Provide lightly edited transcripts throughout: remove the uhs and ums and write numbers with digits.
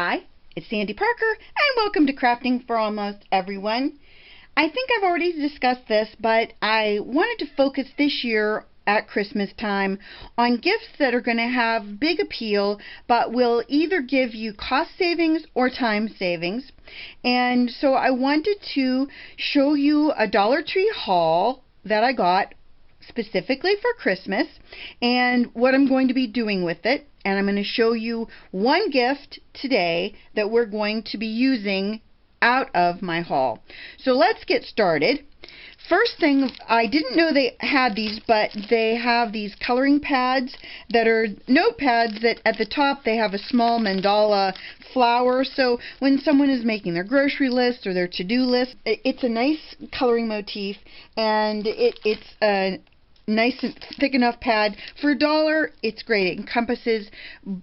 Hi, it's Sandy Parker, and welcome to Crafting for Almost Everyone. I think I've already discussed this, but I wanted to focus this year at Christmas time on gifts that are going to have big appeal, but will either give you cost savings or time savings. And so I wanted to show you a Dollar Tree haul that I got specifically for Christmas and what I'm going to be doing with it. And I'm going to show you one gift today that we're going to be using out of my haul. So let's get started. First thing, I didn't know they had these, but they have these coloring pads that are notepads that at the top they have a small mandala flower. So when someone is making their grocery list or their to-do list, it's a nice coloring motif, and it's a nice and thick enough pad. For $1, it's great. It encompasses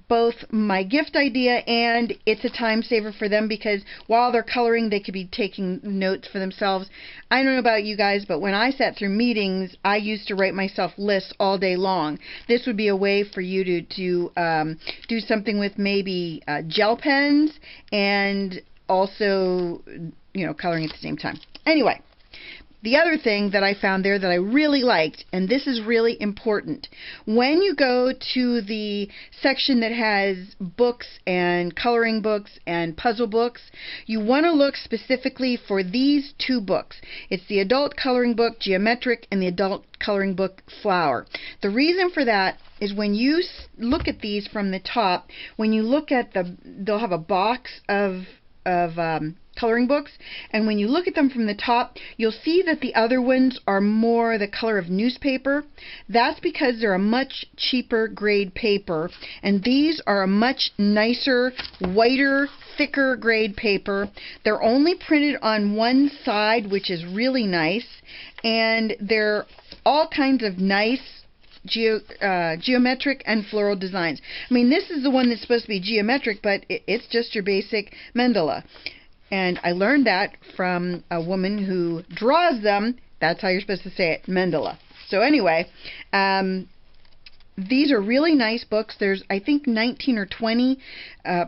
both my gift idea and it's a time saver for them, because while they're coloring they could be taking notes for themselves. I don't know about you guys, but when I sat through meetings, I used to write myself lists all day long. This would be a way for you to do something with maybe gel pens and also, coloring at the same time. Anyway, the other thing that I found there that I really liked, and this is really important, when you go to the section that has books and coloring books and puzzle books, you want to look specifically for these two books. It's the adult coloring book Geometric and the adult coloring book Flower. The reason for that is when you look at these from the top, when you look at they'll have a box of coloring books, and when you look at them from the top, you'll see that the other ones are more the color of newspaper. That's because they're a much cheaper grade paper, and these are a much nicer, whiter, thicker grade paper. They're only printed on one side, which is really nice, and they're all kinds of nice geometric and floral designs. I mean, this is the one that's supposed to be geometric, but it's just your basic mandala. And I learned that from a woman who draws them. That's how you're supposed to say it, mandala. So anyway, these are really nice books. There's, I think, 19 or 20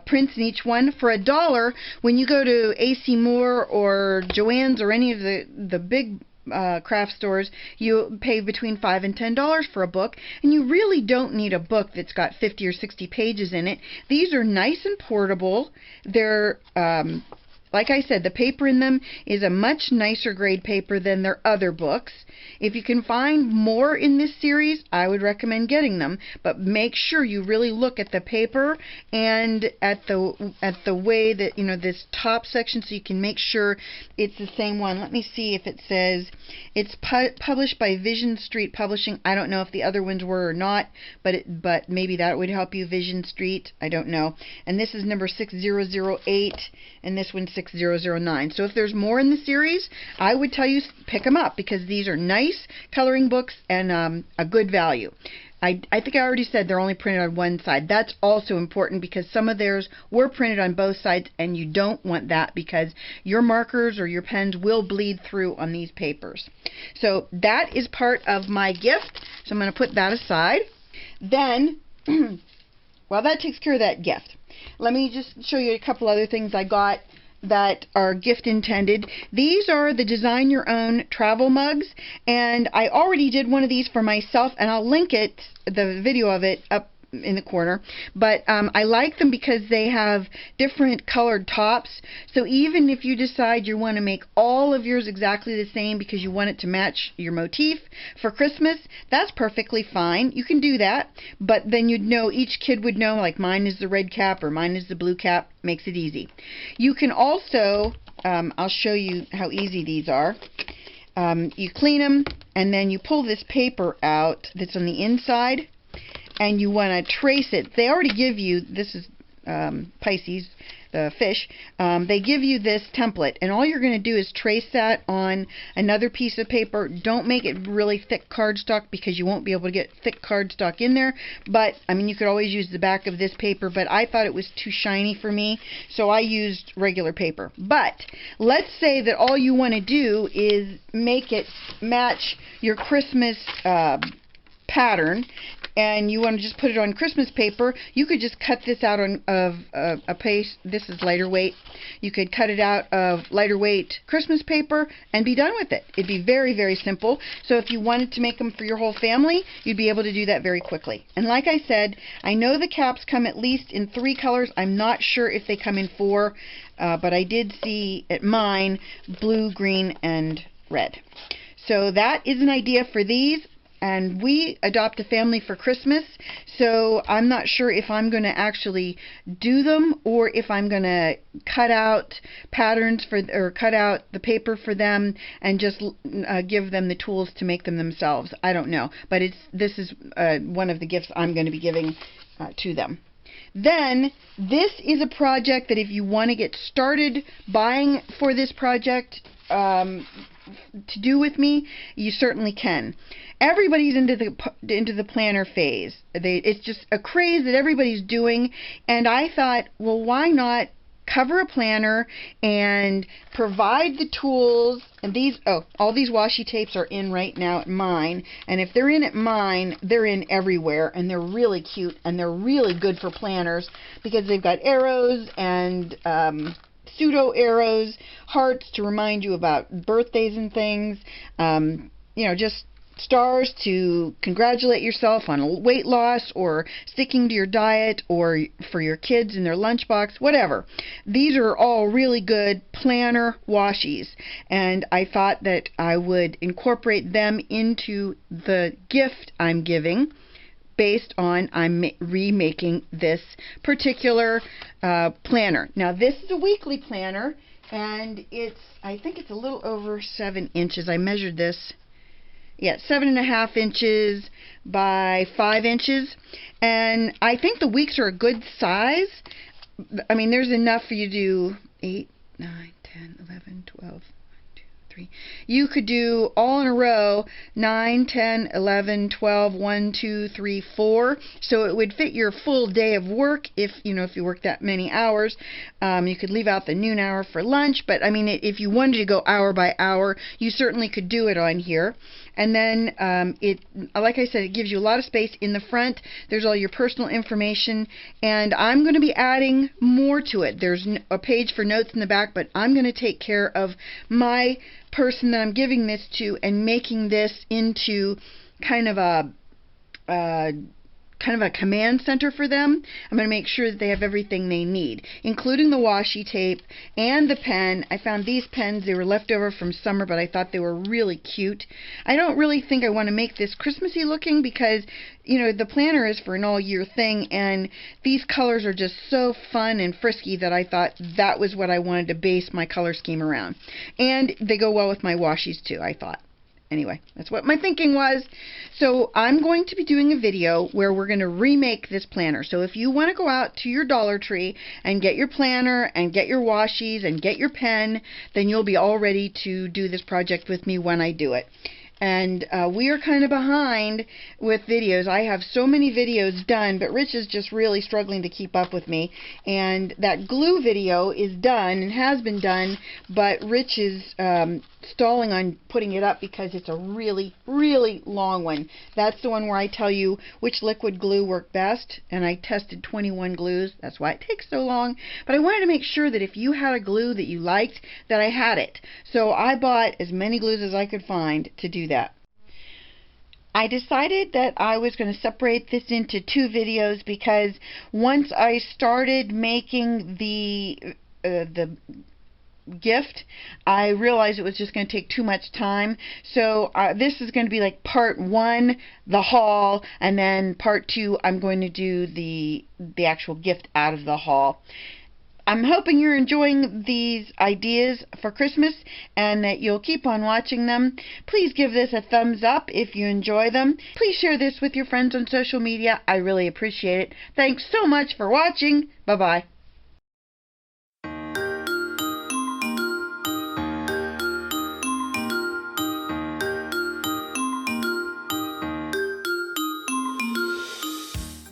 prints in each one. For $1, when you go to A.C. Moore or Joann's or any of the big craft stores, you pay between $5 and $10 for a book, and you really don't need a book that's got 50 or 60 pages in it. These are nice and portable. They're like I said, the paper in them is a much nicer grade paper than their other books. If you can find more in this series, I would recommend getting them, but make sure you really look at the paper and at the way that, this top section, so you can make sure it's the same one. Let me see if it says it's published by Vision Street Publishing. I don't know if the other ones were or not, but maybe that would help you, Vision Street. I don't know. And this is number 6008, and this one's 6009. So if there's more in the series, I would tell you pick them up, because these are nice coloring books and a good value. I think I already said they're only printed on one side. That's also important, because some of theirs were printed on both sides, and you don't want that, because your markers or your pens will bleed through on these papers. So that is part of my gift, so I'm going to put that aside. Then, well, that takes care of that gift. Let me just show you a couple other things I got that are gift intended. These are the Design Your Own travel mugs, and I already did one of these for myself, and I'll link it, the video of it, up in the corner. But I like them because they have different colored tops, so even if you decide you want to make all of yours exactly the same because you want it to match your motif for Christmas, that's perfectly fine. You can do that, but then you'd know, each kid would know, like mine is the red cap or mine is the blue cap. Makes it easy. You can also, I'll show you how easy these are. You clean them, and then you pull this paper out that's on the inside, and you want to trace it. They already give you, this is Pisces, the fish, they give you this template, and all you're going to do is trace that on another piece of paper. Don't make it really thick cardstock, because you won't be able to get thick cardstock in there, but I mean, you could always use the back of this paper, but I thought it was too shiny for me, so I used regular paper. But let's say that all you want to do is make it match your Christmas pattern. and you want to just put it on Christmas paper, you could just cut this out of a paste. This is lighter weight. You could cut it out of lighter weight Christmas paper and be done with it. It'd be very, very simple. So if you wanted to make them for your whole family, you'd be able to do that very quickly. And like I said, I know the caps come at least in 3 colors. I'm not sure if they come in 4, but I did see at mine blue, green, and red. So that is an idea for these. And we adopt a family for Christmas, so I'm not sure if I'm going to actually do them or if I'm going to cut out patterns or cut out the paper for them and just give them the tools to make them themselves. I don't know, but this is one of the gifts I'm going to be giving to them. Then this is a project that if you want to get started buying for this project to do with me, you certainly can. Everybody's into the planner phase. It's just a craze that everybody's doing, and I thought, well, why not cover a planner and provide the tools? And all these washi tapes are in right now at mine, and if they're in at mine, they're in everywhere, and they're really cute, and they're really good for planners because they've got arrows and pseudo arrows, hearts to remind you about birthdays and things, you know, just stars to congratulate yourself on weight loss or sticking to your diet or for your kids in their lunchbox, whatever. These are all really good planner washies, and I thought that I would incorporate them into the gift I'm giving based on I'm remaking this particular planner. Now this is a weekly planner, and I think it's a little over 7 inches. I measured this. Yeah, 7.5 inches by 5 inches, and I think the weeks are a good size. I mean, there's enough for you to do 8, 9, 10, 11, 12, 1, 2, 3. You could do all in a row 9, 10, 11, 12, 1, 2, 3, 4. So it would fit your full day of work if you work that many hours. You could leave out the noon hour for lunch, but I mean, if you wanted to go hour by hour, you certainly could do it on here. And then like I said, it gives you a lot of space in the front. There's all your personal information, and I'm going to be adding more to it. There's a page for notes in the back, but I'm going to take care of my person that I'm giving this to and making this into kind of a command center for them. I'm going to make sure that they have everything they need, including the washi tape and the pen. I found these pens. They were left over from summer, but I thought they were really cute. I don't really think I want to make this Christmassy looking because, the planner is for an all-year thing, and these colors are just so fun and frisky that I thought that was what I wanted to base my color scheme around. And they go well with my washies, too, I thought. Anyway, that's what my thinking was. So I'm going to be doing a video where we're going to remake this planner. So if you want to go out to your Dollar Tree and get your planner and get your washies and get your pen, then you'll be all ready to do this project with me when I do it. And we are kind of behind with videos. I have so many videos done, but Rich is just really struggling to keep up with me. And that glue video is done and has been done, but Rich is stalling on putting it up because it's a really, really long one. That's the one where I tell you which liquid glue worked best, and I tested 21 glues. That's why it takes so long. But I wanted to make sure that if you had a glue that you liked, that I had it. So I bought as many glues as I could find to do that. I decided that I was going to separate this into 2 videos because once I started making the gift, I realized it was just going to take too much time. So this is going to be like part 1, the haul, and then part 2, I'm going to do the actual gift out of the haul. I'm hoping you're enjoying these ideas for Christmas and that you'll keep on watching them. Please give this a thumbs up if you enjoy them. Please share this with your friends on social media. I really appreciate it. Thanks so much for watching. Bye-bye.